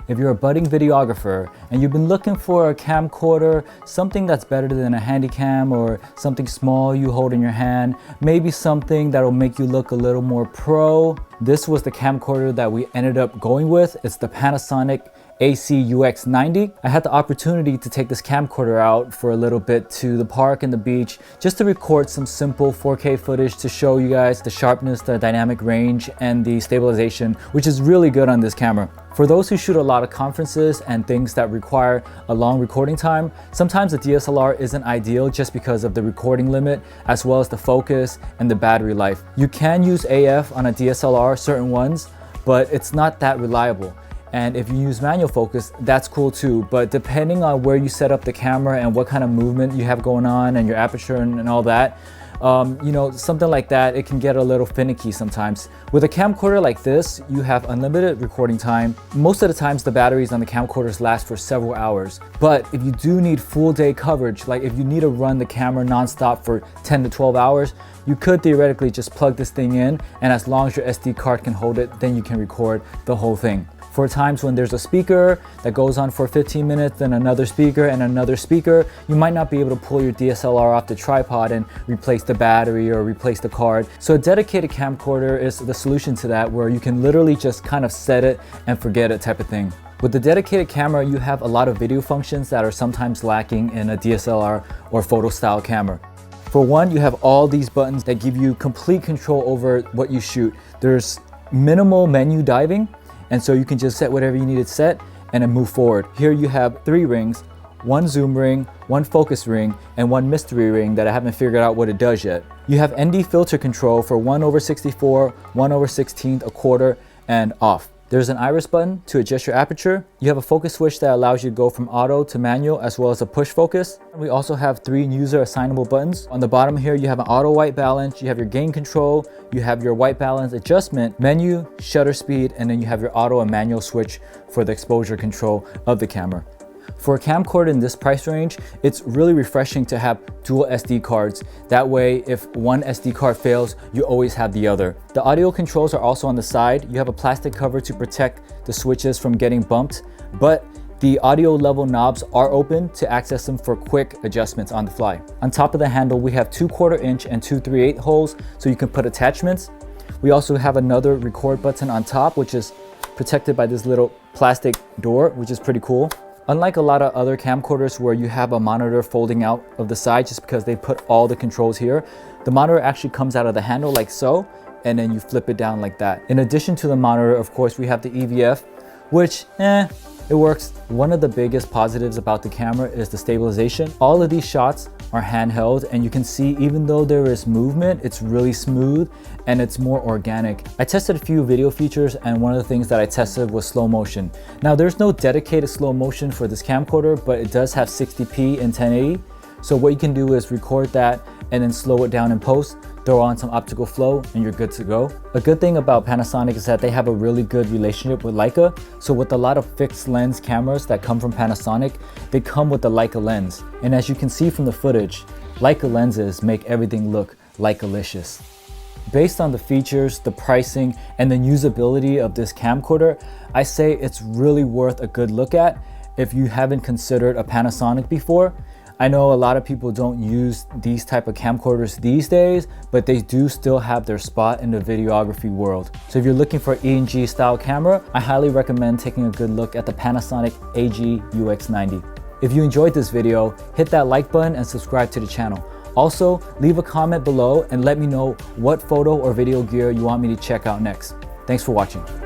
If you're a budding videographer and you've been looking for a camcorder, something that's better than a Handycam or something small you hold in your hand, maybe something that'll make you look a little more pro, this was the camcorder that we ended up going with. It's the Panasonic AG-UX90. I had the opportunity to take this camcorder out for a little bit to the park and the beach just to record some simple 4K footage to show you guys the sharpness, the dynamic range, and the stabilization, which is really good on this camera. For those who shoot a lot of conferences and things that require a long recording time, sometimes the DSLR isn't ideal just because of the recording limit as well as the focus and the battery life. You can use AF on a DSLR, certain ones, but it's not that reliable. And if you use manual focus, that's cool too. But depending on where you set up the camera and what kind of movement you have going on and your aperture and all that, you know, something like that, it can get a little finicky sometimes. With a camcorder like this, you have unlimited recording time. Most of the times the batteries on the camcorders last for several hours. But if you do need full day coverage, like if you need to run the camera nonstop for 10 to 12 hours, you could theoretically just plug this thing in, and as long as your SD card can hold it, then you can record the whole thing. For times when there's a speaker that goes on for 15 minutes, then another speaker and another speaker, you might not be able to pull your DSLR off the tripod and replace the battery or replace the card. So a dedicated camcorder is the solution to that, where you can literally just kind of set it and forget it type of thing. With the dedicated camera, you have a lot of video functions that are sometimes lacking in a DSLR or photo style camera. For one, you have all these buttons that give you complete control over what you shoot. There's minimal menu diving, and so you can just set whatever you need to set and then move forward. Here you have 3 rings, 1 zoom ring, 1 focus ring, and 1 mystery ring that I haven't figured out what it does yet. You have ND filter control for 1/64, 1/16, a quarter, and off. There's an iris button to adjust your aperture. You have a focus switch that allows you to go from auto to manual, as well as a push focus. We also have 3 user assignable buttons. On the bottom here, you have an auto white balance, you have your gain control, you have your white balance adjustment, menu, shutter speed, and then you have your auto and manual switch for the exposure control of the camera. For a camcorder in this price range, it's really refreshing to have dual SD cards. That way, if one SD card fails, you always have the other. The audio controls are also on the side. You have a plastic cover to protect the switches from getting bumped, but the audio level knobs are open to access them for quick adjustments on the fly. On top of the handle, we have 2/4 inch and 2 3/8 holes so you can put attachments. We also have another record button on top, which is protected by this little plastic door, which is pretty cool. Unlike a lot of other camcorders where you have a monitor folding out of the side just because they put all the controls here, the monitor actually comes out of the handle like so, and then you flip it down like that. In addition to the monitor, of course, we have the EVF, which, it works. One of the biggest positives about the camera is the stabilization. All of these shots are handheld, and you can see even though there is movement, it's really smooth and it's more organic. I tested a few video features, and one of the things that I tested was slow motion. Now there's no dedicated slow motion for this camcorder, but it does have 60p and 1080. So what you can do is record that and then slow it down in post, throw on some optical flow, and you're good to go. A good thing about Panasonic is that they have a really good relationship with Leica. So with a lot of fixed lens cameras that come from Panasonic, they come with the Leica lens. And as you can see from the footage, Leica lenses make everything look Leica-licious. Based on the features, the pricing, and the usability of this camcorder, I say it's really worth a good look at if you haven't considered a Panasonic before. I know a lot of people don't use these type of camcorders these days, but they do still have their spot in the videography world. So if you're looking for ENG style camera, I highly recommend taking a good look at the Panasonic AG-UX90. If you enjoyed this video, hit that like button and subscribe to the channel. Also, leave a comment below and let me know what photo or video gear you want me to check out next. Thanks for watching.